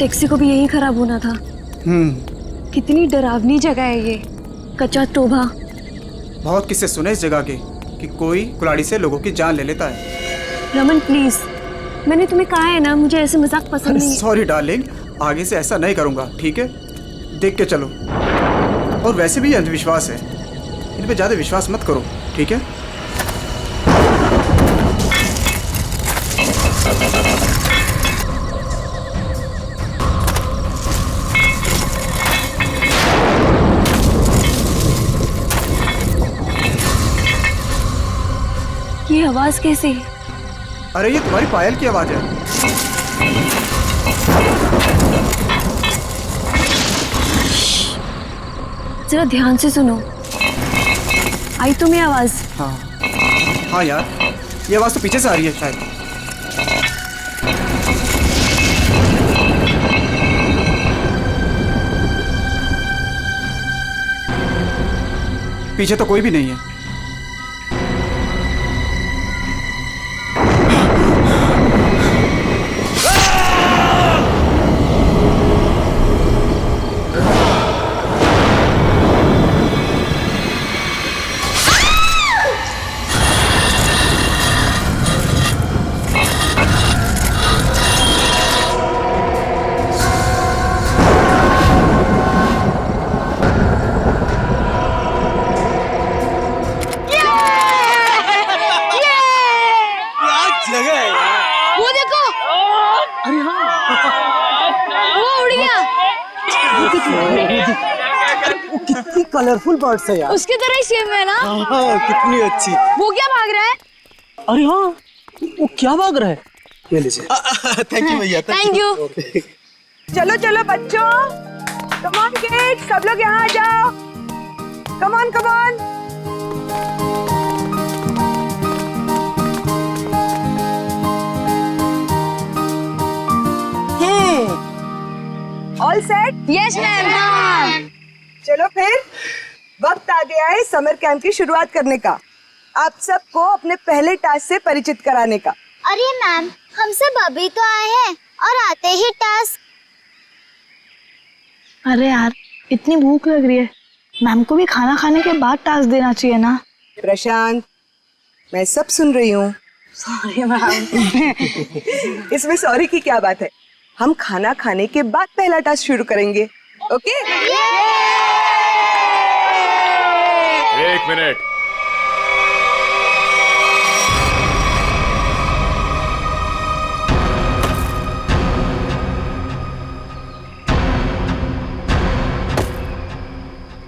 Taxi को भी यही खराब होना था। कितनी डरावनी जगह है ये, कच्चा टोभा। बहुत किस्से सुने इस जगह के कि कोई कुल्हाड़ी से लोगों की जान ले लेता है। रमन प्लीज, मैंने तुम्हें कहा है ना, मुझे ऐसे मजाक पसंद नहीं है। सॉरी डार्लिंग, आगे से ऐसा नहीं करूंगा, ठीक है? देख के चलो। और वैसे भी अंधविश्वास है, इन पे ज्यादा विश्वास मत करो, ठीक है? ये आवाज कैसी? अरे ये तुम्हारी पायल की आवाज है। जरा ध्यान से सुनो, आई तुम्हें आवाज? हाँ यार, ये आवाज तो पीछे से आ रही है शायद। पीछे तो कोई भी नहीं है। कितनी कलरफुल बर्ड्स है यार। उसकी तरह ही सेम है ना? हाँ, कितनी अच्छी। वो क्या भाग रहा है? अरे हाँ, वो क्या भाग रहा है? ये लीजिए। थैंक यू भैया। Thank you. चलो चलो बच्चों, कम ऑन किड्स, सब लोग यहाँ आ जाओ। Come on come on. All set? Yes ma'am. चलो फिर वक्त आ गया है समर कैंप की शुरुआत करने का। आप सबको अपने पहले टास्क से परिचित कराने का। अरे मैम, हम सब अभी तो आए हैं और आते ही टास्क। अरे यार, इतनी भूख लग रही है, मैम को भी खाना खाने के बाद टास्क देना चाहिए ना। प्रशांत, मैं सब सुन रही हूँ। Sorry ma'am. इसमें सॉरी की क्या बात है? हम खाना खाने के बाद पहला टास्क शुरू करेंगे, ओके? एक मिनट।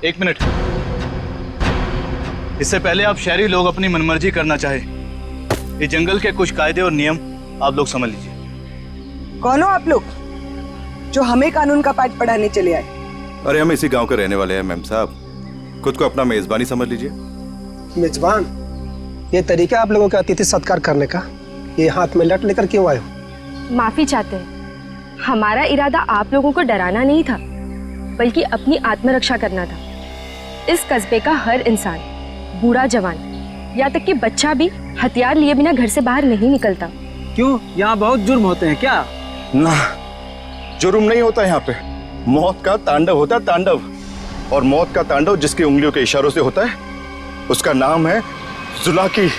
एक मिनट। इससे पहले आप शहरी लोग अपनी मनमर्जी करना चाहे, ये जंगल के कुछ कायदे और नियम आप लोग समझ लीजिए। कौन हो आप लोग जो हमें कानून का पाठ पढ़ाने चले आए? अरे हम इसी गांव के रहने वाले हैं मैम साहब, खुद को अपना मेजबानी समझ लीजिए। मेजबान? ये तरीका आप लोगों का अतिथि सत्कार करने का, ये हाथ में लट लेकर क्यों आए हो? माफी चाहते हैं, हमारा इरादा आप लोगों को डराना नहीं था, बल्कि अपनी आत्मरक्षा करना था। इस कस्बे का हर इंसान, बूढ़ा जवान, यहाँ तक कि बच्चा भी हथियार लिए बिना घर से बाहर नहीं निकलता। क्यों, यहाँ बहुत जुर्म होते हैं क्या? ना, जुर्म नहीं होता यहाँ पे, मौत का तांडव होता है, तांडव। और मौत का तांडव जिसकी उंगलियों के इशारों से होता है, उसका नाम है जुलाकी।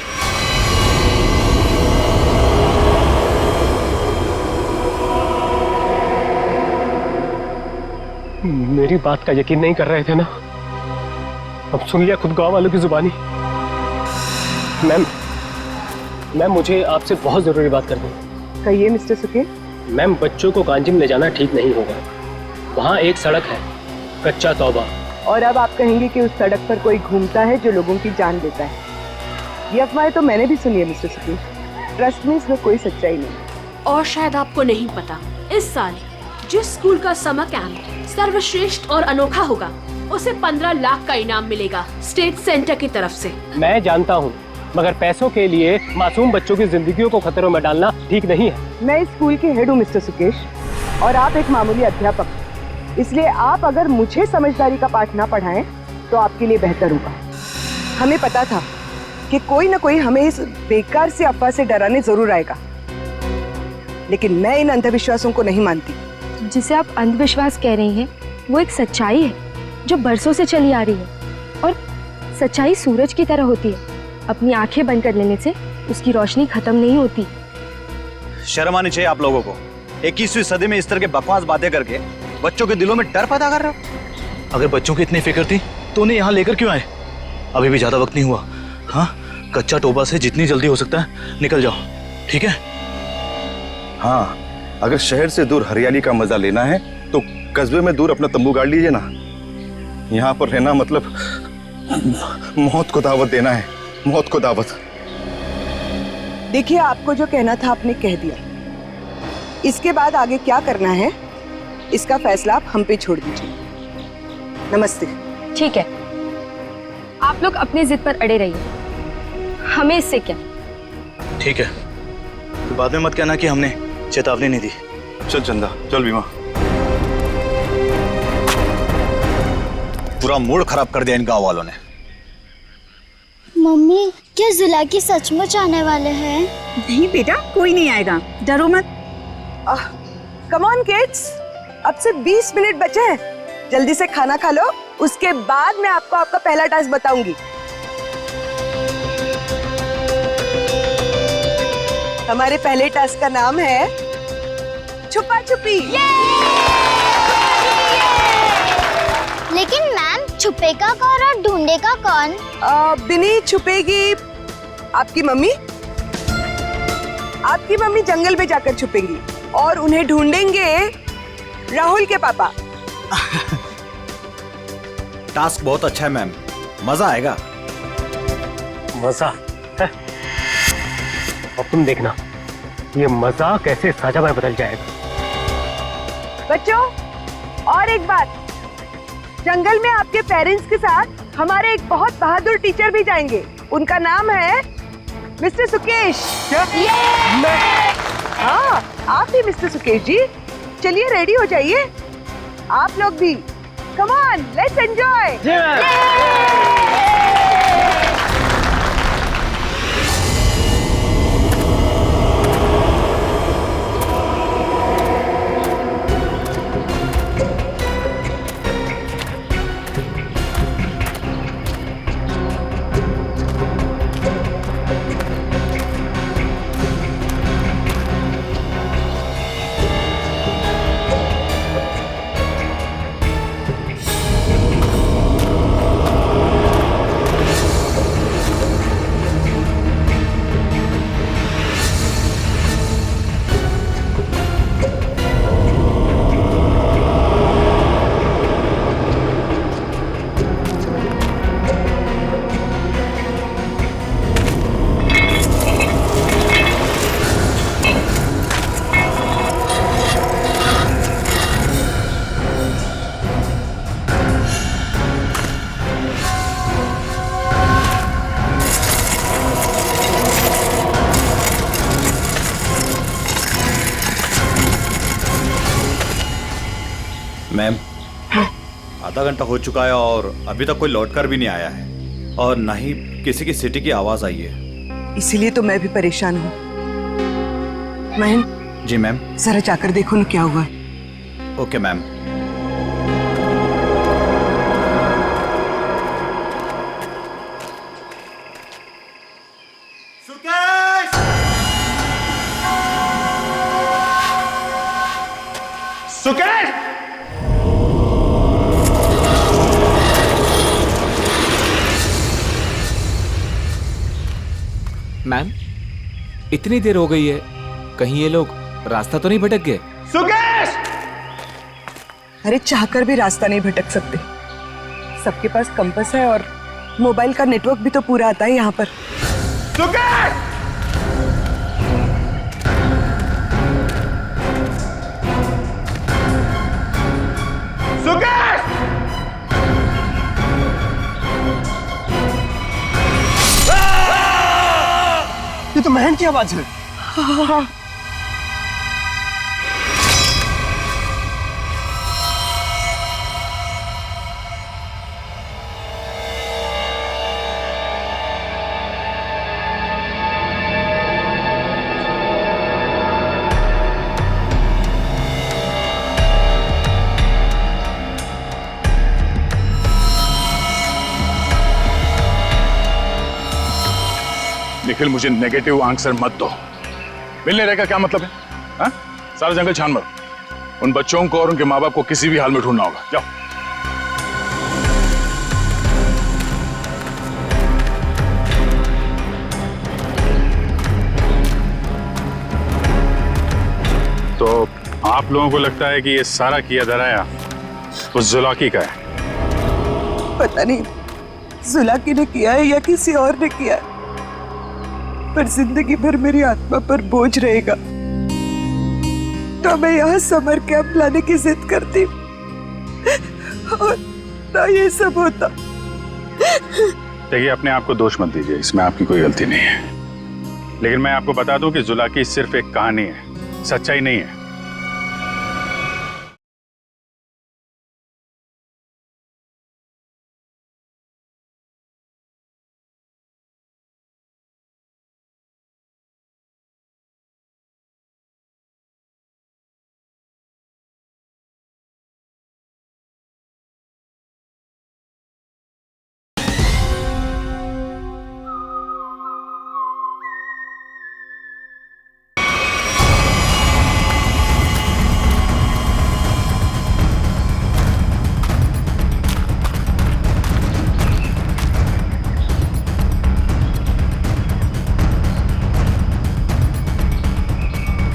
मेरी बात का यकीन नहीं कर रहे थे ना? अब सुन लिया खुद गांव वालों की जुबानी। मैम मुझे आपसे बहुत जरूरी बात करनी है। कहिए मिस्टर सुके। मैम, बच्चों को कांजिम ले जाना ठीक नहीं होगा। वहाँ एक सड़क है, कच्चा तौबा। और अब आप कहेंगे कि उस सड़क पर कोई घूमता है जो लोगों की जान लेता है। ये अफवाहें तो मैंने भी सुनी है मिस्टर सुके। ट्रस्ट में इसमें कोई सच्चाई नहीं। और शायद आपको नहीं पता, इस साल जिस स्कूल का समर कैंप सर्वश्रेष्ठ और अनोखा होगा, उसे 15 लाख का इनाम मिलेगा स्टेट सेंटर की तरफ से। मैं जानता हूँ, मगर पैसों के लिए मासूम बच्चों की जिंदगियों को खतरों में डालना ठीक नहीं है। मैं इस स्कूल के हेड हूँ मिस्टर सुकेश, और आप एक मामूली अध्यापक, इसलिए आप अगर मुझे समझदारी का पाठ ना पढ़ाएं तो आपके लिए बेहतर होगा। हमें पता था कि कोई ना कोई हमें इस बेकार से अफवाह से डराने जरूर आएगा, लेकिन मैं इन अंधविश्वासों को नहीं मानती। जिसे आप अंधविश्वास कह रही हैं वो एक सच्चाई है जो बरसों से चली आ रही है। और सच्चाई सूरज की तरह होती है, अपनी आंखें बंद कर लेने से उसकी रोशनी खत्म नहीं होती। शर्म आनी चाहिए आप लोगों को। 21वीं सदी में इस तरह के बकवास बातें करके बच्चों के दिलों में डर पैदा कर रहे हो। अगर बच्चों की इतनी फिक्र थी तो उन्हें यहाँ लेकर क्यों आए? अभी भी ज्यादा वक्त नहीं हुआ। हाँ, कच्चा टोबा से जितनी जल्दी हो सकता है निकल जाओ, ठीक है? हाँ, अगर शहर से दूर हरियाली का मजा लेना है तो कस्बे में दूर अपना तंबू गाड़ लीजिए ना। यहाँ पर रहना मतलब मौत को दावत देना है, मौत को दावत। देखिए, आपको जो कहना था आपने कह दिया। इसके बाद आगे क्या करना है इसका फैसला आप हम पे छोड़ दीजिए। नमस्ते। ठीक है, आप लोग अपनी जिद पर अड़े रहिए, हमें इससे क्या। ठीक है, तो बाद में मत कहना कि हमने चेतावनी नहीं दी। चल चंदा, चल बीमा। पूरा मूड खराब कर दिया इन गांव वालों ने। मम्मी, क्या जुलाकी सचमुच आने वाले हैं? नहीं बेटा, कोई नहीं आएगा, डरो मत। कम ऑन किड्स, अब से 20 मिनट बचे हैं। जल्दी से खाना खा लो, उसके बाद मैं आपको आपका पहला टास्क बताऊंगी। हमारे पहले टास्क का नाम है छुपा छुपी। लेकिन मैम, छुपेगा कौन और ढूंढेगा कौन? बिनी छुपेगी आपकी मम्मी। आपकी मम्मी जंगल में जाकर छुपेंगी और उन्हें ढूंढेंगे राहुल के पापा। टास्क बहुत अच्छा है मैम, मजा आएगा। मजा है? अब तुम देखना ये मजा कैसे सजा में बदल जाएगा। बच्चों, और एक बात, जंगल में आपके पेरेंट्स के साथ हमारे एक बहुत बहादुर टीचर भी जाएंगे। उनका नाम है मिस्टर सुकेश। हाँ, आप भी मिस्टर सुकेश जी। चलिए रेडी हो जाइए, आप लोग भी। Come on, let's enjoy. Ma'am, आधा घंटा हो चुका है और अभी तक कोई लौटकर भी नहीं आया है और ना ही किसी की सिटी की आवाज आई है। इसीलिए तो मैं भी परेशान हूँ। महन। जी मैम। जरा जाकर देखो ना क्या हुआ है। Okay ma'am. सुकेश! मैम, इतनी देर हो गई है, कहीं ये लोग रास्ता तो नहीं भटक गए? सुकेश! अरे चाहकर भी रास्ता नहीं भटक सकते। सबके पास कंपास है और मोबाइल का नेटवर्क भी तो पूरा आता है यहाँ पर। सुकेश! सुकेश! ये तो महन की आवाज है। निखिल, मुझे नेगेटिव आंसर मत दो। मिलने रहेगा क्या मतलब है? हाँ? सारा जंगल छान मरो। उन बच्चों को और उनके माँ बाप को किसी भी हाल में ढूंढना होगा। जाओ। तो आप लोगों को लगता है कि ये सारा किया धराया तो जुलाकी का है? पता नहीं जुलाकी ने किया है या किसी और ने किया है, पर जिंदगी भर मेरी आत्मा पर बोझ रहेगा। तो मैं यहाँ समर कैंप लाने की जिद करती और ना ये सब होता। देखिए, अपने आप को दोष मत दीजिए, इसमें आपकी कोई गलती नहीं है। लेकिन मैं आपको बता दूं कि जुलाकी सिर्फ एक कहानी है, सच्चाई नहीं है।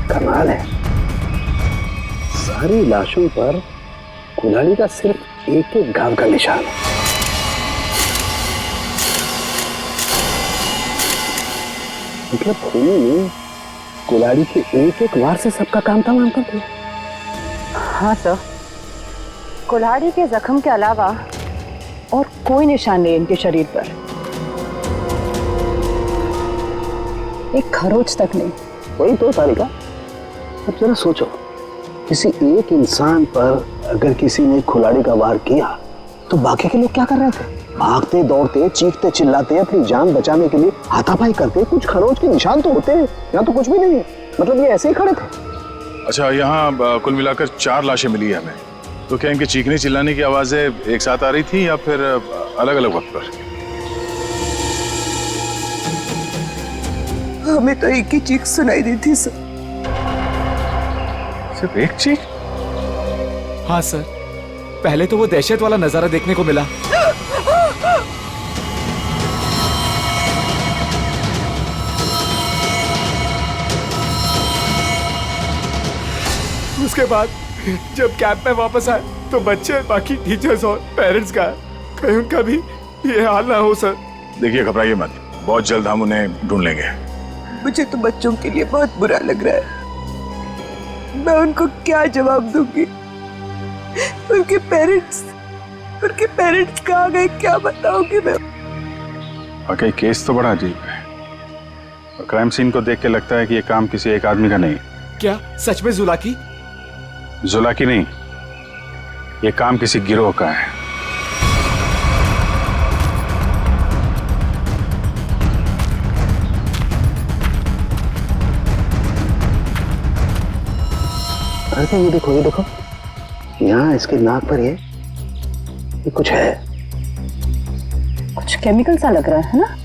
कमाल है, सारी लाशों पर कुल्हाड़ी का सिर्फ एक एक घाव का निशान है। मतलब खूनी ने कुल्हाड़ी के एक एक वार से सबका काम तमाम कर दिया। हाँ सर, कुल्हाड़ी के जख्म के अलावा और कोई निशान नहीं इनके शरीर पर, एक खरोच तक नहीं। वही तो सारिका, अब जरा सोचो, किसी एक इंसान पर अगर किसी ने कुल्हाड़ी का वार किया तो बाकी के लोग क्या कर रहे थे? भागते दौड़ते, चीखते चिल्लाते, अपनी जान बचाने के लिए हाथापाई करते। कुछ खरोच के निशान तो होते हैं, यहाँ तो कुछ भी नहीं है। मतलब ये ऐसे ही खड़े थे। अच्छा, यहाँ कुल मिलाकर 4 लाशें मिली है हमें। तो क्या इनके चीखने चिल्लाने की आवाजें एक साथ आ रही थी या फिर अलग अलग वक्त पर? हमें तो एक ही चीख सुनाई दी थी सर। सिर्फ एक चीख? हाँ सर, पहले तो वो दहशत वाला नजारा देखने को मिला। उसके बाद जब कैंप में वापस आए तो बच्चे, बाकी टीचर्स और पेरेंट्स का कहीं उनका भी ये हाल ना हो सर। देखिए, घबराइए मत, बहुत जल्द हम उन्हें ढूंढ लेंगे। मुझे तो बच्चों के लिए बहुत बुरा लग रहा है। मैं उनको क्या जवाब दूंगी? उनके पेरेंट्स कहाँ गए, क्या बताऊंगी मैं? वाकई केस तो बड़ा अजीब है। और क्राइम सीन को देख के लगता है कि ये काम किसी एक आदमी का नहीं। क्या सच में जुलाकी? जुलाकी नहीं, ये काम किसी गिरोह का है। अरे ये देखो, यहाँ इसके नाक पर ये कुछ है। कुछ केमिकल सा लग रहा है ना?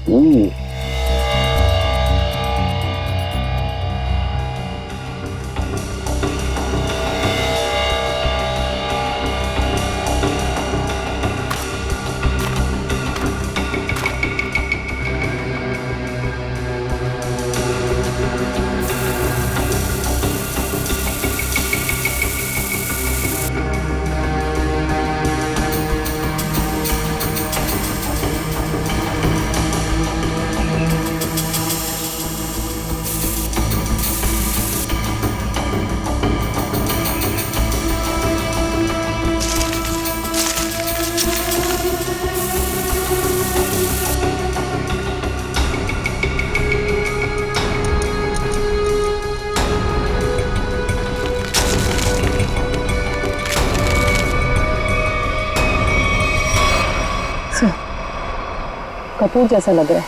कपूर जैसा लग रहा है।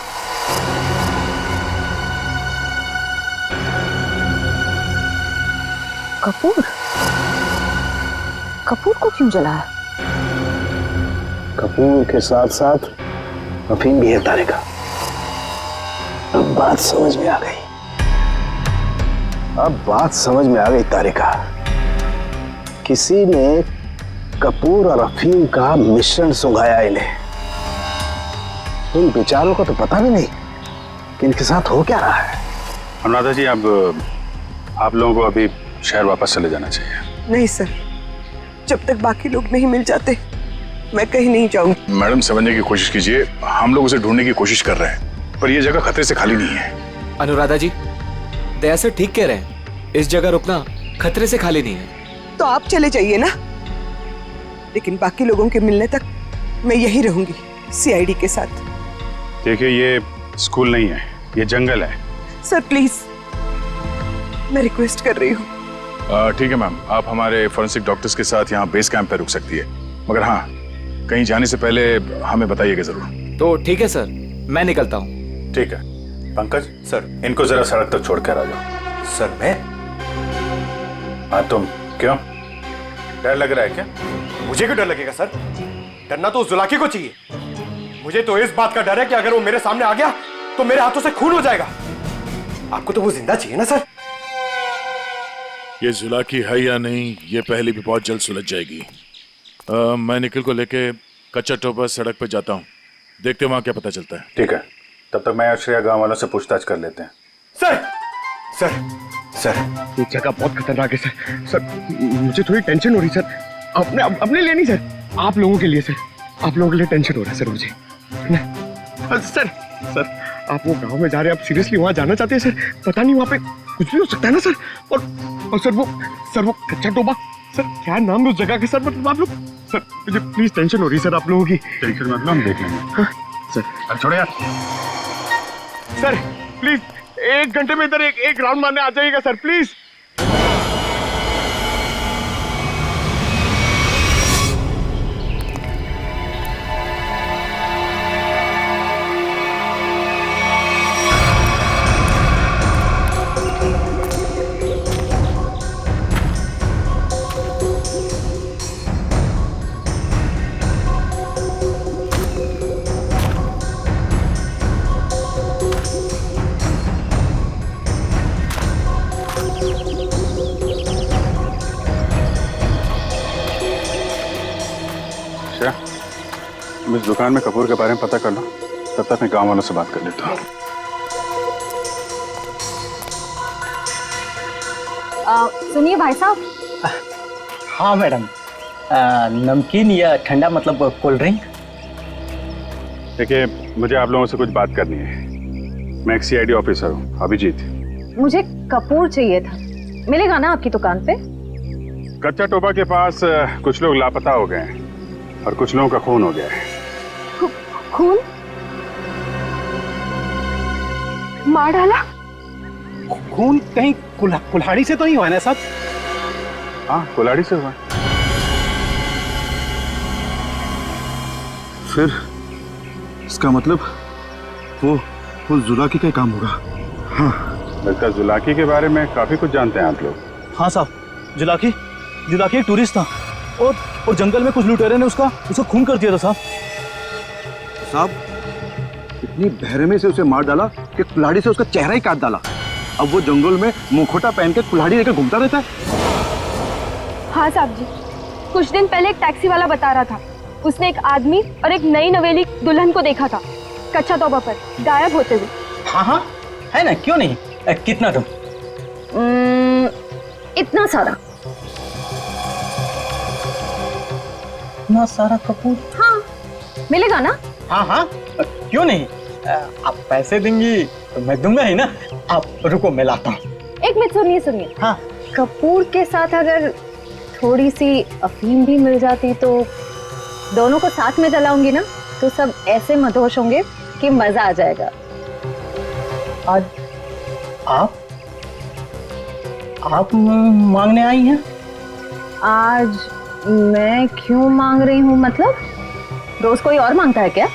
कपूर? कपूर को क्यों जलाया? कपूर के साथ साथ अफीम भी है तारे का। अब बात समझ में आ गई। अब बात समझ में आ गई तारिका। किसी ने कपूर और अफीम का मिश्रण सुंघाया इन्हें। इन बेचारों को तो पता भी नहीं कि इनके साथ हो क्या रहा है। अनुराधा जी, अब आप लोगों को अभी शहर वापस चले जाना चाहिए। नहीं सर, जब तक बाकी लोग नहीं मिल जाते मैं कहीं नहीं जाऊंगी। मैडम, समझने की कोशिश कीजिए, हम लोग उसे ढूंढने की कोशिश कर रहे हैं, पर यह जगह खतरे से खाली नहीं है। अनुराधा जी, दया सर ठीक कह रहे हैं, इस जगह रुकना खतरे से खाली नहीं है। तो आप चले जाइए ना, लेकिन बाकी लोगों के मिलने तक मैं यहीं रहूंगी सीआईडी के साथ। देखिए, ये स्कूल नहीं है, ये जंगल है। सर प्लीज, मैं रिक्वेस्ट कर रही हूँ। ठीक है मैम, आप हमारे फोरेंसिक डॉक्टर्स के साथ यहाँ बेस कैंप पे रुक सकती है, मगर हाँ, कहीं जाने से पहले हमें बताइएगा जरूर। तो ठीक है सर, मैं निकलता हूँ। ठीक है। पंकज सर, इनको जरा सड़क तक छोड़ कर आ जाओ। सर मैं? हाँ तुम, क्यों डर लग रहा है क्या? मुझे क्यों डर लगेगा सर? डरना तो उस जुलाकी को चाहिए। मुझे तो इस बात का डर है कि अगर वो मेरे सामने आ गया तो मेरे हाथों से खून हो जाएगा। आपको तो वो जिंदा चाहिए ना सर? ये जुलाकी है या नहीं, ये पहले भी बहुत जल्द सुलझ जाएगी। मैं निखिल को लेके कच्चा टोपा सड़क पे जाता हूँ, देखते हैं वहां क्या पता चलता है। ठीक है, तब तक मैं श्रेया गांव वालों से पूछताछ कर लेते हैं। सर सर सर, ये जगह बहुत खतरनाक है सर। सर मुझे थोड़ी टेंशन हो रही सर। अपने लिए नहीं सर, आप लोगों के लिए सर। आप लोगों के लिए टेंशन हो रहा है सर मुझे ना। सर सर, आप वो गांव में जा रहे हैं, आप सीरियसली वहां जाना चाहते हैं सर? पता नहीं वहां पे कुछ भी हो सकता है ना सर। और सर वो कच्चा टोबा, सर क्या नाम है उस जगह के सर? मतलब आप लोग सर, मुझे प्लीज टेंशन हो रही है सर आप लोगों की। टेंशन मतलब हम देख लेंगे सर। छोड़े यार। सर प्लीज 1 घंटे में इधर एक राउंड मारने आ जाइएगा सर प्लीज। तुम इस दुकान में कपूर के बारे में पता कर लो, तब तक मैं गांव वालों से बात कर लेता हूँ। सुनिए भाई साहब। हाँ मैडम, नमकीन या ठंडा मतलब कोल्ड ड्रिंक? देखिए, मुझे आप लोगों से कुछ बात करनी है। मैं एक सीआईडी ऑफिसर हूँ, अभिजीत। मुझे कपूर चाहिए था, मिलेगा ना आपकी दुकान पे? कच्चा टोपा के पास कुछ लोग लापता हो गए हैं और कुछ लोगों का खून हो गया है। खून? मार डाला? खून कहीं कुल्हाड़ी से तो नहीं हुआ ना साहब? हाँ, कुल्हाड़ी से हुआ। फिर इसका मतलब वो जुलाकी का काम होगा। हाँ, लगता है जुलाकी के बारे में काफी कुछ जानते हैं आप लोग। हाँ साहब, जुलाकी एक टूरिस्ट था और जंगल में कुछ लुटेरे ने उसका खून कर दिया था साहब, इतनी बहरमी से उसे मार डाला कि कुल्हाड़ी से उसका चेहरा ही काट डाला। अब वो जंगल में मुखौटा पहन के कुल्हाड़ी लेकर घूमता रहता है। हाँ साहब जी, कुछ दिन पहले एक टैक्सी वाला बता रहा था, उसने एक आदमी और एक नई नवेली दुल्हन को देखा था कच्चा तोबा पर गायब होते हुए। हाँ है ना, क्यों नहीं? कितना तुम? इतना सारा। इतना सारा कपूर? हाँ, मिलेगा ना? हाँ, क्यों नहीं? आप पैसे देंगी तो मैं दूंगा ही ना। आप रुको, मैं लाता हूँ। एक मिनट सुनिए। हाँ, कपूर के साथ अगर थोड़ी सी अफीम भी मिल जाती तो दोनों को साथ में जलाऊंगी ना, तो सब ऐसे मदहोश होंगे कि मजा आ जाएगा। आज आप मांगने आई हैं? आज मैं क्यों मांग रही हूँ? मतलब रोज कोई और मांगता है क्या?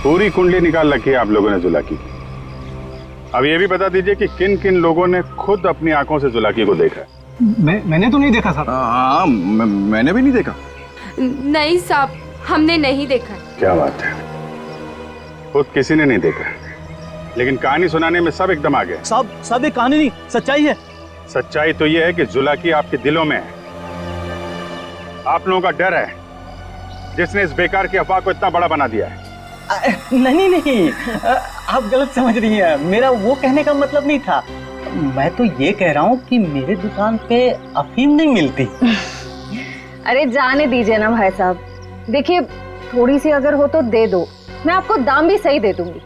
पूरी कुंडली निकाल रखी है आप लोगों ने जुलाकी की। अब ये भी बता दीजिए कि किन किन लोगों ने खुद अपनी आंखों से जुलाकी को देखा है? मैंने तो नहीं देखा साहब। हाँ, मैंने भी नहीं देखा। नहीं साहब, हमने नहीं देखा। क्या बात है, खुद किसी ने नहीं देखा? लेकिन कहानी सुनाने में सब एकदम आ गए। सब एक कहानी नहीं, सच्चाई है। सच्चाई तो ये है कि जुलाकी आपके दिलों में है। आप लोगों का डर है जिसने इस बेकार की अफवाह को इतना बड़ा बना दिया है। नहीं, आप गलत समझ रही हैं। मेरा वो कहने का मतलब नहीं था। मैं तो ये कह रहा हूँ कि मेरे दुकान पे अफीम नहीं मिलती। अरे जाने दीजिए ना भाई साहब, देखिए थोड़ी सी अगर हो तो दे दो, मैं आपको दाम भी सही दे दूंगी।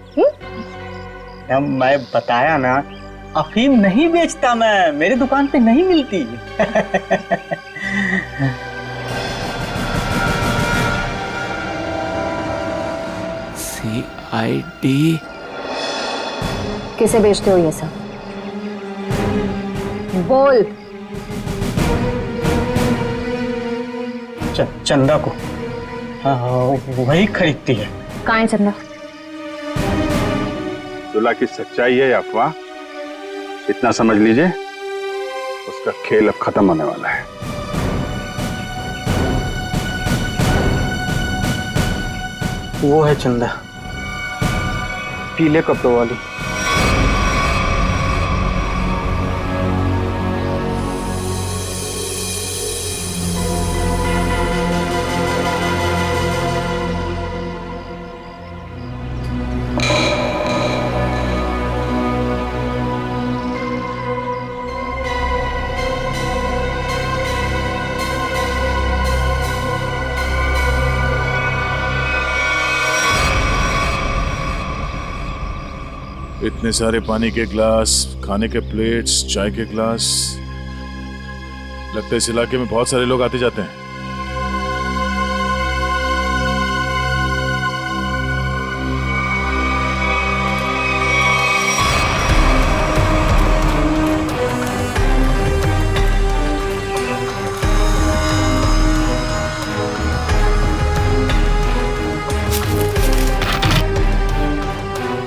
मैं बताया ना, अफीम नहीं बेचता मैं, मेरे दुकान पे नहीं मिलती। CID किसे बेचते हो ये सब? बोल। चंदा को। हाँ, वही खरीदती है। कहाँ है चंदा? जुला की सच्चाई है या अफवाह, इतना समझ लीजिए, उसका खेल अब खत्म होने वाला है। वो है चंदा, पीले कपड़ों वाली। इतने सारे पानी के ग्लास, खाने के प्लेट्स, चाय के ग्लास। लगता है इस इलाके में बहुत सारे लोग आते जाते हैं।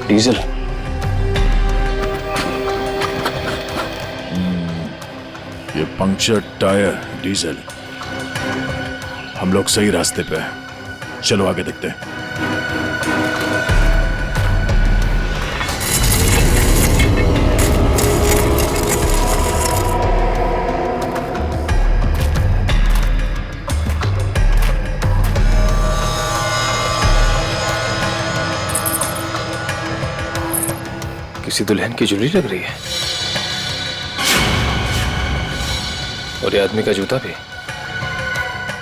डीजल। ये पंक्चर टायर, डीजल। हम लोग सही रास्ते पे हैं। चलो आगे देखते हैं। किसी दुल्हन की ज्वेलरी लग रही है, और ये आदमी का जूता भी।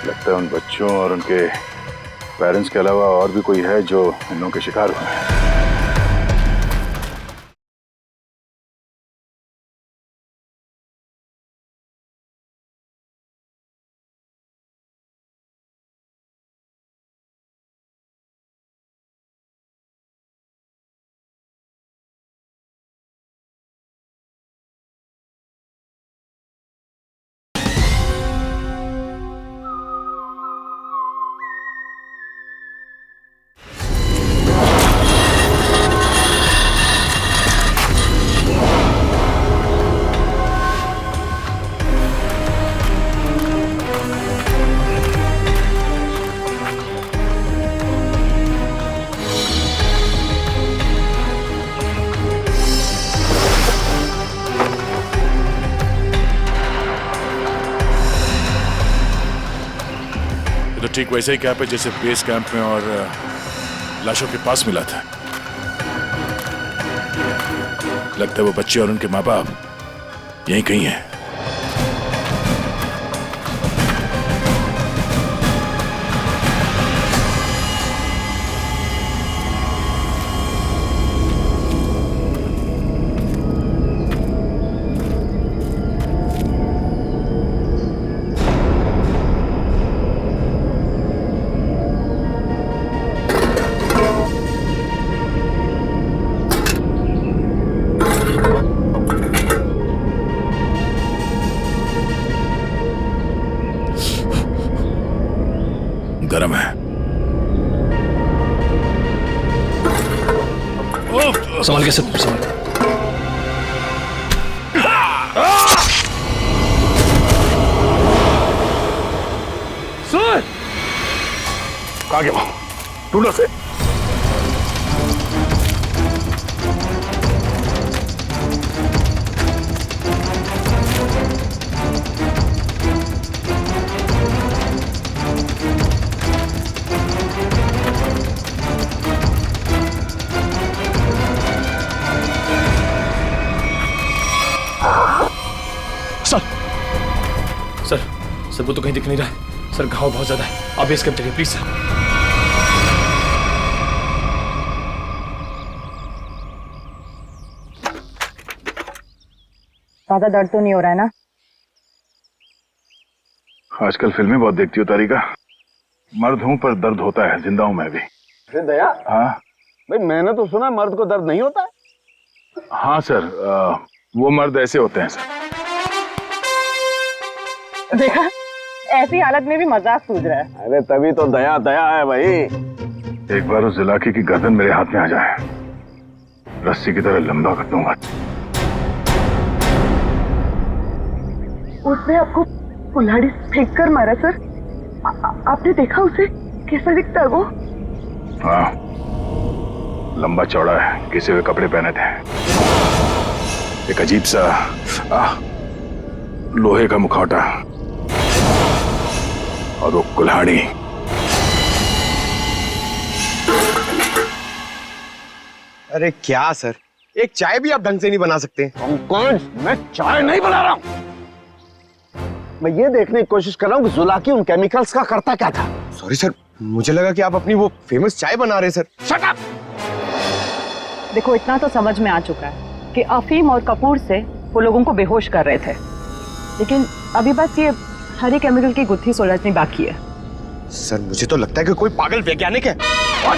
लगता है उन बच्चों और उनके पेरेंट्स के अलावा और भी कोई है जो इन लोगों के शिकार हुए हैं। तो ठीक वैसे ही कैंप है जैसे बेस कैंप में और लाशों के पास मिला था। लगता है वो बच्चे और उनके माँ बाप यहीं कहीं हैं। गरम है। संभाल के सब संभाल। सर कहाँ गया वो? ढूंढो से। सर सर वो तो कहीं दिख नहीं रहा है सर। घाव बहुत ज्यादा है, आप बेस कैंप चलिए प्लीज सर। ज्यादा दर्द तो नहीं हो रहा है ना? आजकल फिल्में बहुत देखती हो तारिका। मर्द हूं पर दर्द होता है, जिंदा हूं मैं भी। अरे दया, हाँ भाई मैंने तो सुना मर्द को दर्द नहीं होता है। हाँ सर, वो मर्द ऐसे होते हैं सर। देखा, ऐसी हालत में भी मजाक सूझ रहा है। अरे तभी तो दया दया है भाई। एक बार उस जुलाकी की गर्दन मेरे हाथ में आ जाए, रस्सी की तरह लंबा कर दूंगा। उसने आपको कुल्हाड़ी फेंक कर मारा सर? आपने देखा उसे? कैसा दिखता है वो? हाँ, लंबा चौड़ा है, घिसे हुए कपड़े पहने थे, एक अजीब सा लोहे का मुखौटा और वो कुल्हाड़ी। अरे क्या सर, एक चाय भी आप ढंग से नहीं बना सकते? पंकज, मैं चाय नहीं बना रहा हूं। मैं ये देखने की कोशिश कर रहा हूँ कि जुलाकी उन केमिकल्स का करता क्या था। सॉरी सर, मुझे लगा कि आप अपनी वो फेमस चाय बना रहे सर। Shut up! देखो, इतना तो समझ में आ चुका है कि अफीम और कपूर से वो लोगों को बेहोश कर रहे थे, लेकिन अभी बस ये हरी केमिकल की गुत्थी सुलझनी बाकी है। सर मुझे तो लगता है कि कोई पागल वैज्ञानिक है और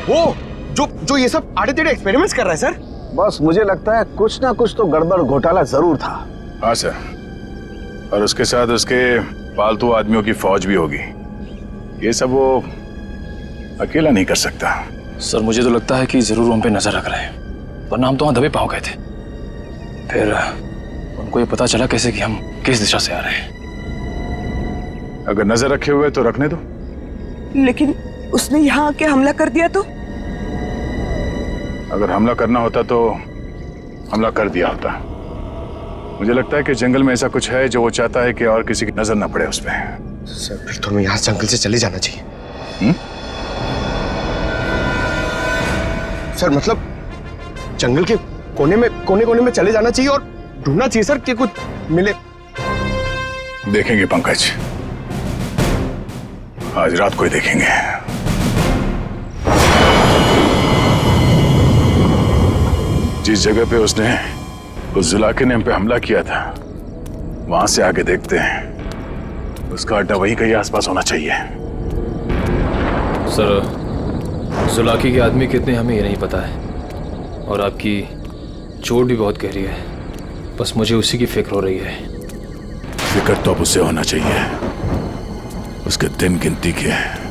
वो जो ये सब आड़े टेढ़े एक्सपेरिमेंट्स कर रहा है सर। बस मुझे लगता है कुछ ना कुछ तो गड़बड़ घोटाला जरूर था। हाँ सर, और उसके साथ उसके पालतू आदमियों की फौज भी होगी। ये सब वो अकेला नहीं कर सकता। सर मुझे तो लगता है कि जरूर हम पे नजर रख रहे हैं, वरना हम तो वहां दबे पांव गए थे। फिर उनको ये पता चला कैसे कि हम किस दिशा से आ रहे हैं। अगर नजर रखे हुए तो रखने दो। लेकिन उसने यहाँ आके हमला कर दिया तो? अगर हमला करना होता तो हमला कर दिया होता। मुझे लगता है कि जंगल में ऐसा कुछ है जो वो चाहता है कि और किसी की नजर ना पड़े उस पर। सर फिर तो हमें यहाँ जंगल से चले जाना चाहिए। सर मतलब जंगल के कोने में चले जाना चाहिए और ढूंढना चाहिए सर कि कुछ मिले। देखेंगे पंकज, आज रात को ही देखेंगे। जिस जगह पे उसने उस जुलाके ने हम पे हमला किया था, वहां से आगे देखते हैं। उसका अड्डा वहीं कहीं आसपास होना चाहिए। सर जुलाकी के आदमी कितने हमें ये नहीं पता है, और आपकी चोट भी बहुत गहरी है। बस मुझे उसी की फिक्र हो रही है। फिक्र तो अब उसे होना चाहिए, उसके दिन गिनती के।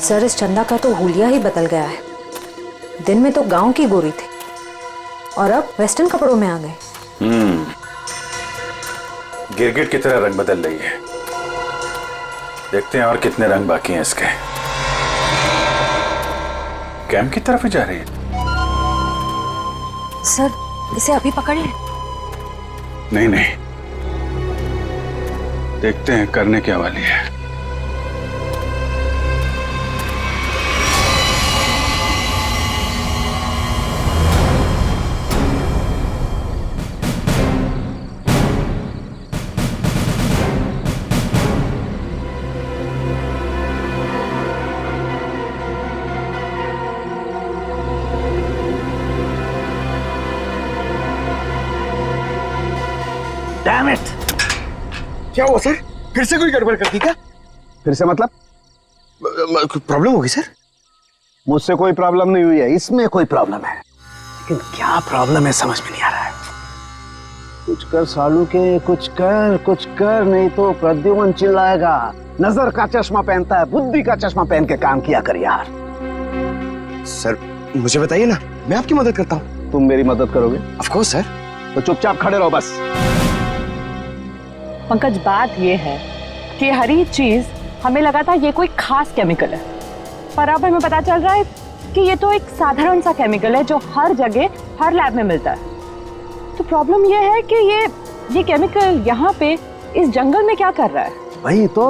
सर इस चंदा का तो हुलिया ही बदल गया है। दिन में तो गांव की गोरी थी और अब वेस्टर्न कपड़ों में आ गए। गिरगिट की तरह रंग बदल रही है। देखते हैं और कितने रंग बाकी हैं इसके। कैंप की तरफ ही जा रही है। सर इसे अभी पकड़े? नहीं नहीं, देखते हैं करने क्या वाली है। Damn it! क्या हुआ सर? फिर से कोई गड़बड़ कर दी क्या? फिर से मतलब? प्रॉब्लम होगी सर? मुझसे कोई प्रॉब्लम नहीं हुई है, इसमें कोई प्रॉब्लम है। लेकिन क्या प्रॉब्लम है समझ में नहीं आ रहा है। कुछ कर सालू के, कुछ कर नहीं तो प्रद्युमन चिल्लाएगा। नजर का चश्मा पहनता है, बुद्धि का चश्मा पहन के काम किया कर यार। सर मुझे बताइए ना, मैं आपकी मदद करता हूँ। तुम मेरी मदद करोगे? Of course sir. तो चुपचाप खड़े रहो बस। पंकज, बात ये है कि हर एक चीज हमें लगा था ये कोई खास केमिकल है, पर अब हमें पता चल रहा है कि ये तो एक साधारण सा केमिकल है जो हर जगह हर लैब में मिलता है। तो प्रॉब्लम ये है कि ये केमिकल यहाँ पे इस जंगल में क्या कर रहा है? वही तो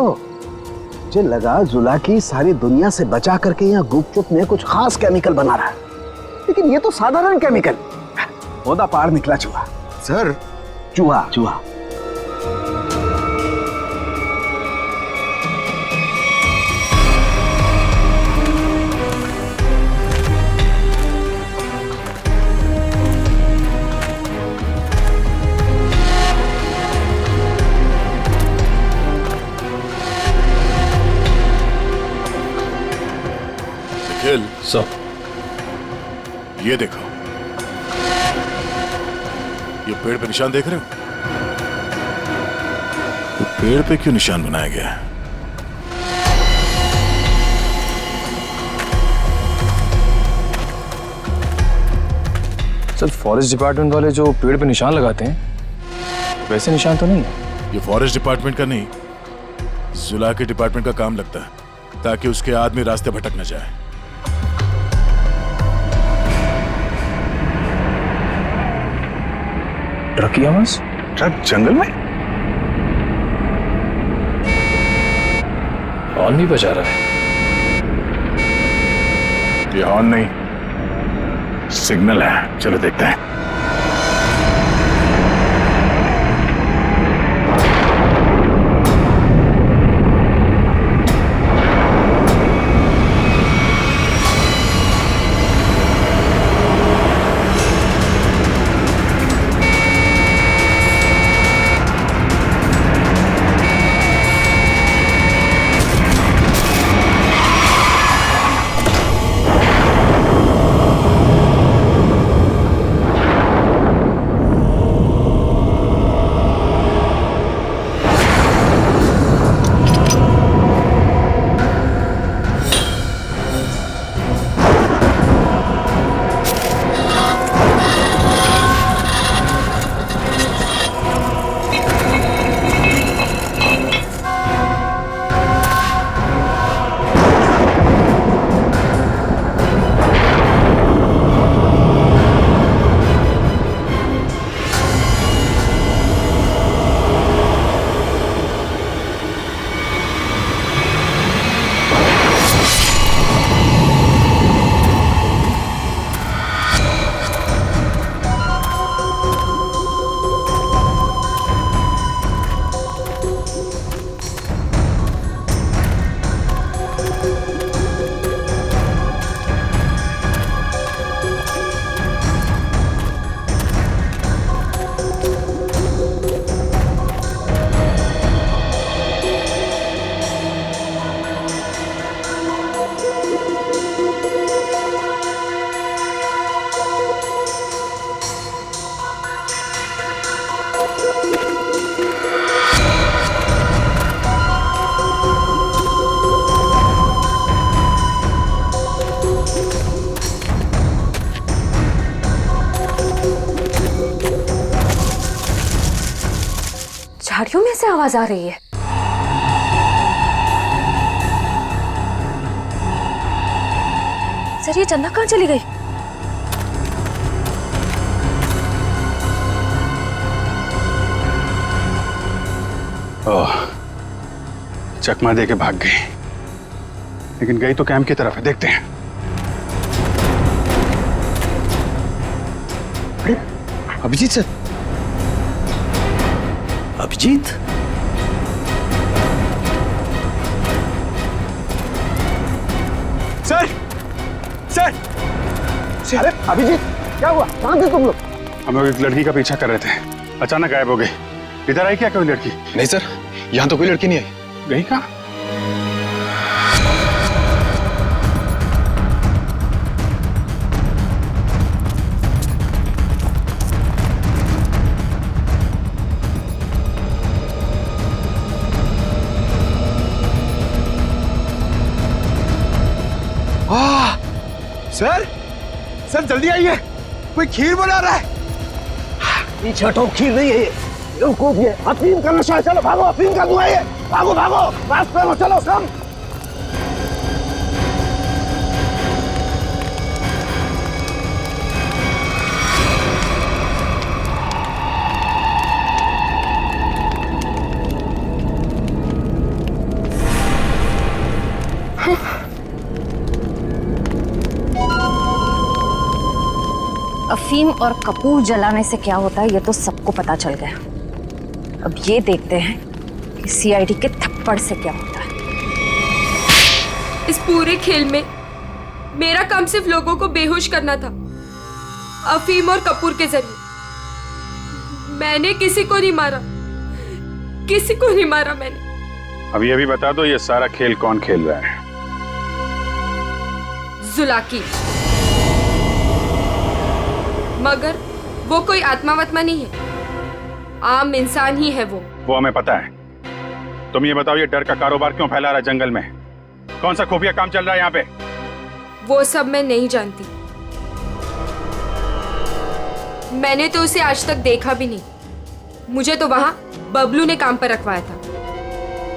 मुझे लगा जुलाकी सारी दुनिया से बचा करके यहाँ गुपचुप में कुछ खास केमिकल बना रहा है, लेकिन ये तो साधारण केमिकल। ओदा पार निकला चूहा। सर, चूहा चूहा। निखिल, सर, ये देखो, ये पेड़ पे निशान देख रहे हो? तो पेड़ पे क्यों निशान बनाया गया है? सर, फॉरेस्ट डिपार्टमेंट वाले जो पेड़ पे निशान लगाते हैं वैसे निशान तो नहीं है। ये फॉरेस्ट डिपार्टमेंट का नहीं, जुला के डिपार्टमेंट का काम लगता है, ताकि उसके आदमी रास्ते भटक न जाए। ट्रक की आवाज? ट्रक जंगल में? हॉर्न भी बजा रहा है। ये हॉर्न नहीं, सिग्नल है। चलो देखते हैं। झाड़ियों में से आवाज आ रही है। सर, ये चंदा कहाँ चली गई? ओह, चकमा दे के भाग गई, लेकिन गई तो कैंप की तरफ है। देखते हैं। अरे Abhijit sir, Abhijit, sir, sir, अरे अभिजीत, क्या हुआ? कहाँ थे तुम लोग? हम लोग एक लड़की का पीछा कर रहे थे, अचानक गायब हो गई। इधर आई क्या कोई लड़की? नहीं सर, यहाँ तो कोई लड़की नहीं आई। गई कहाँ? सर, सर जल्दी आइए, कोई खीर बना रहा है। पीछे हटो, खीर नहीं है ये। बेवकूफ, ये अफीम का नशा है। चलो भागो, अफीम का धुआं है। भागो भागो, रास्ते में चलो सब। अफीम और कपूर जलाने से क्या होता है ये तो सबको पता चल गया। अब ये देखते हैं कि सीआईडी के थप्पड़ से क्या होता है। इस पूरे खेल में मेरा काम सिर्फ लोगों को बेहोश करना था, अफीम और कपूर के जरिए। मैंने किसी को नहीं मारा, किसी को नहीं मारा मैंने। अब ये भी बता दो, ये सारा खेल कौन खेल रहा है? जुलाकी। मगर वो कोई आत्मा वात्मा नहीं है, आम इंसान ही है वो हमें पता है। तुम ये बताओ, ये डर का कारोबार क्यों फैला रहा है जंगल में? कौन सा खुफिया काम चल रहा है यहाँ पे? वो सब मैं नहीं जानती। मैंने तो उसे आज तक देखा भी नहीं। मुझे तो वहां बबलू ने काम पर रखवाया था।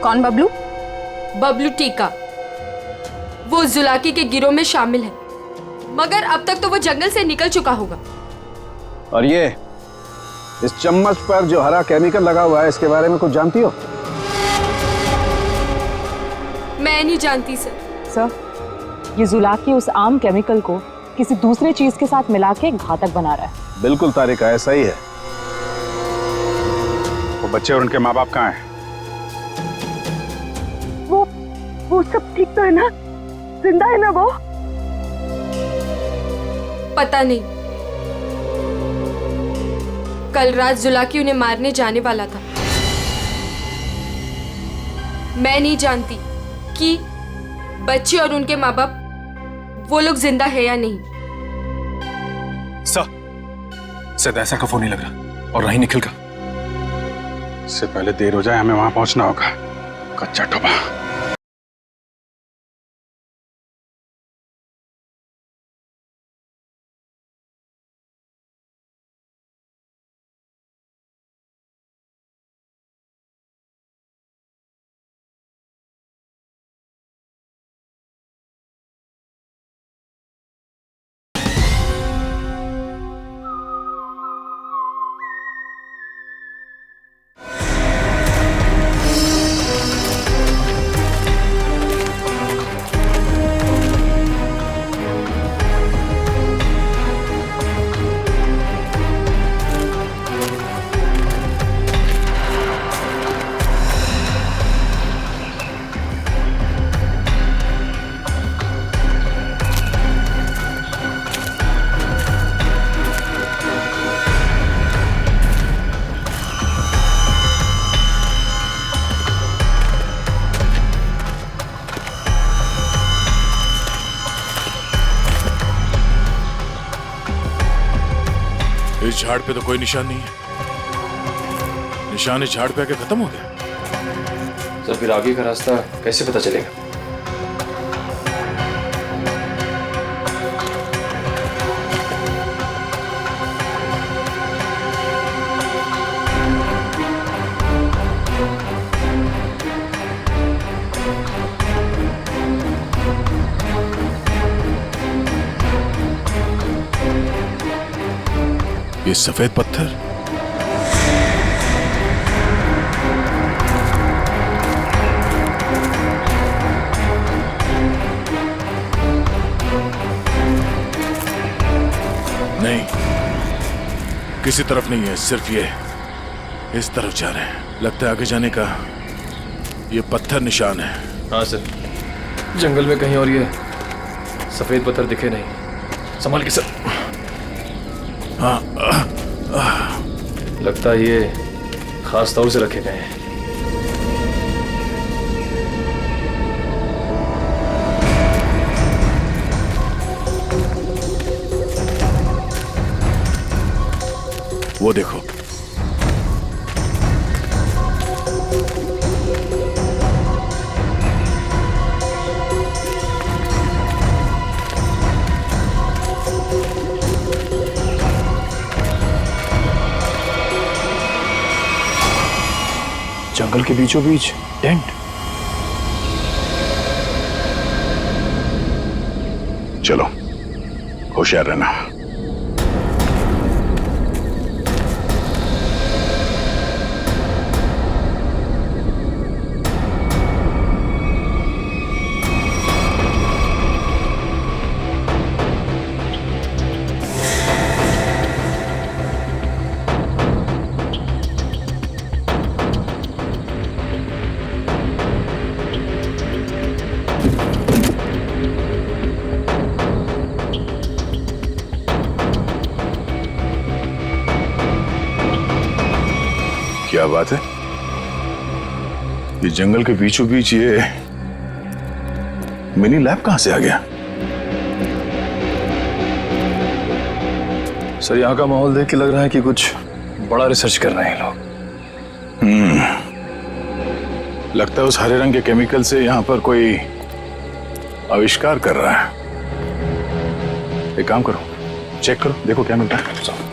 कौन बबलू? बबलू टीका। वो जुलाकी के गिरोह में शामिल है, मगर अब तक तो वो जंगल से निकल चुका होगा। और ये इस चम्मच पर जो हरा केमिकल लगा हुआ है, इसके बारे में कुछ जानती हो? मैं नहीं जानती सर। सर, ये जुलाकी उस आम केमिकल को किसी दूसरे चीज के साथ मिला के घातक बना रहा है। बिल्कुल तारिका, ऐसा ही है। वो बच्चे और उनके माँ बाप कहाँ हैं? वो सब ठीक तो है ना? जिंदा है ना वो? पता नहीं। कल रात जुलाकी उन्हें मारने जाने वाला था। मैं नहीं जानती कि बच्चे और उनके माँ बाप वो लोग जिंदा है या नहीं। शायद ऐसा का फोन नहीं लग रहा, और नहीं निखिल का। इससे पहले देर हो जाए, हमें वहां पहुंचना होगा। कच्चा टोबा। इस झाड़ पे तो कोई निशान नहीं है। निशान इस झाड़ पे आके खत्म हो गया। सर, फिर आगे का रास्ता कैसे पता चलेगा? ये सफेद पत्थर, नहीं, किसी तरफ नहीं है, सिर्फ ये इस तरफ जा रहे हैं। लगता है आगे जाने का ये पत्थर निशान है। हाँ सर, जंगल में कहीं और ये सफेद पत्थर दिखे नहीं। संभाल के सर। हाँ, लगता है ये खास तौर से रखे गए हैं। वो देखो, जंगल के बीचों बीच टेंट। चलो, होशियार रहना। क्या बात है? ये जंगल के बीचों बीच ये मिनी लैब कहां से आ गया? सर, यहाँ का माहौल देख के लग रहा है कि कुछ बड़ा रिसर्च कर रहे हैं लोग। लगता है उस हरे रंग के केमिकल से यहाँ पर कोई आविष्कार कर रहा है। एक काम करो, चेक करो, देखो क्या मिलता है। सर,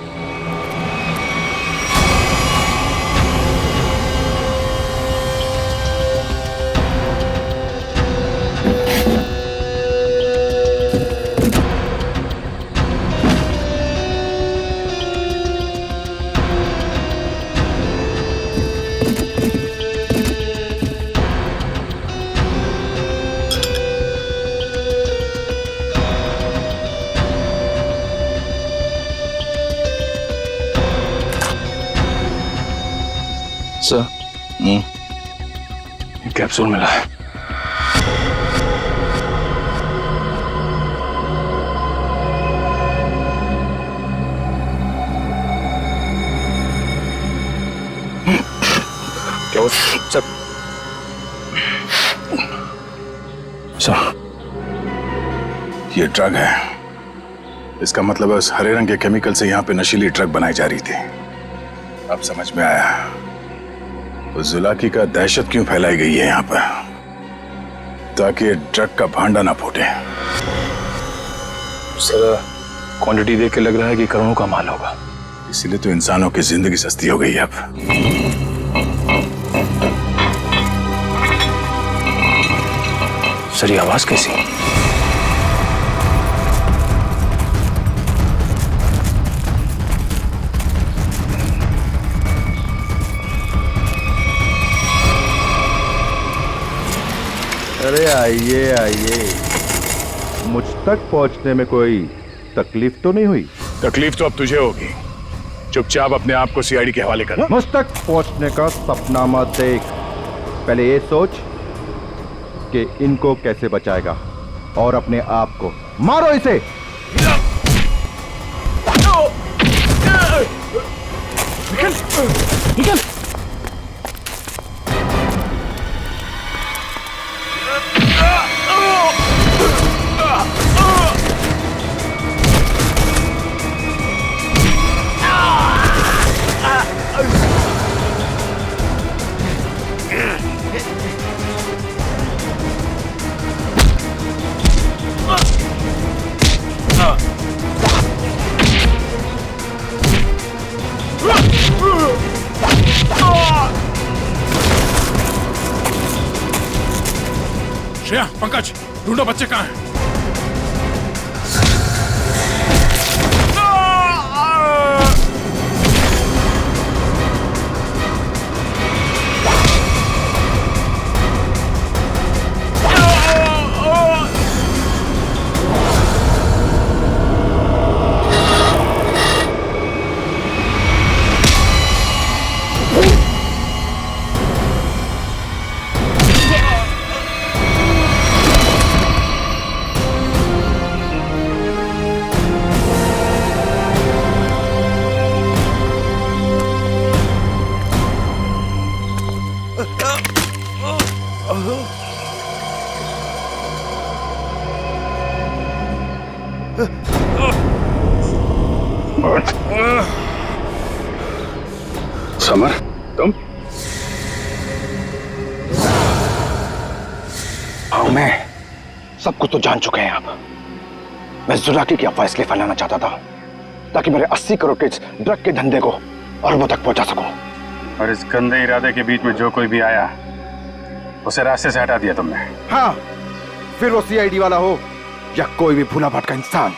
कैप्सूल मिला है। क्या हुआ? सर, ये ड्रग है। इसका मतलब है उस हरे रंग के केमिकल से यहाँ पे नशीली ड्रग बनाई जा रही थी। अब समझ में आया उस जुलाकी का दहशत क्यों फैलाई गई है यहाँ पर, ताकि ये ड्रग का भांडा ना फूटे। सर, क्वांटिटी देख के लग रहा है कि करोड़ों का माल होगा। इसीलिए तो इंसानों की जिंदगी सस्ती हो गई है अब। सर, ये आवाज कैसी? अरे आइए आइए, मुझ तक पहुंचने में कोई तकलीफ तो नहीं हुई? तकलीफ तो अब तुझे होगी। चुपचाप अपने आप को सीआईडी के हवाले कर। मुझ तक पहुंचने का सपना मत देख, पहले ये सोच कि इनको कैसे बचाएगा और अपने आप को। मारो इसे। निकल, निकल। श्रेया, पंकज, ढूंढो बच्चे कहाँ हैं? समर, तुम? हाँ, मैं सब कुछ तो जान चुके हैं आप। मैं जुलाकी की अफवाह इसलिए फैलाना चाहता था ताकि मेरे 80 करोड़ के इस ड्रग के धंधे को अरबों तक पहुंचा सकूं। और इस गंदे इरादे के बीच में जो कोई भी आया उसे रास्ते से हटा दिया तुमने। हाँ, फिर वो सीआईडी वाला हो या कोई भी भूला भटका इंसान।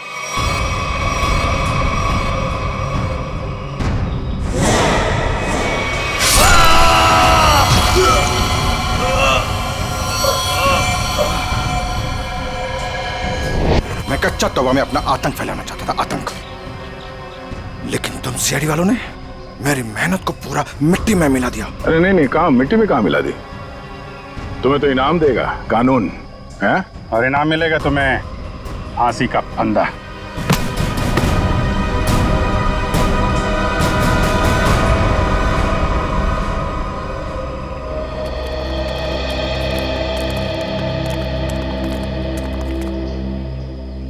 मैं कच्चा तौबा में अपना आतंक फैलाना चाहता था, आतंक। लेकिन तुम सीआईडी वालों ने मेरी मेहनत को पूरा मिट्टी में मिला दिया। अरे नहीं, कहाँ मिट्टी में कहाँ मिला दी? तुम्हें तो इनाम देगा कानून है, और इनाम मिलेगा तुम्हें फांसी का फंदा।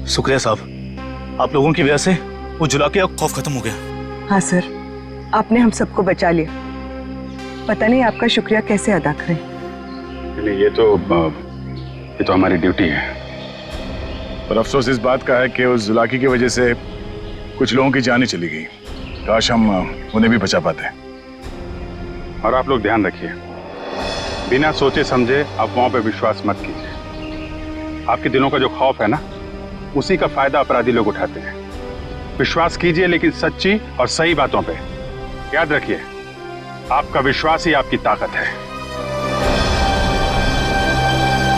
शुक्रिया साहब, आप लोगों की वजह से वो जुला के अब खौफ खत्म हो गया। हाँ सर, आपने हम सबको बचा लिया। पता नहीं आपका शुक्रिया कैसे अदा करें। नहीं, ये तो हमारी ड्यूटी है। पर अफसोस इस बात का है कि उस जुलाकी की वजह से कुछ लोगों की जानें चली गई। काश हम उन्हें भी बचा पाते। और आप लोग ध्यान रखिए, बिना सोचे समझे अफवाहों पे विश्वास मत कीजिए। आपके दिलों का जो खौफ है ना, उसी का फायदा अपराधी लोग उठाते हैं। विश्वास कीजिए लेकिन सच्ची और सही बातों पे। याद रखिए, आपका विश्वास ही आपकी ताकत है।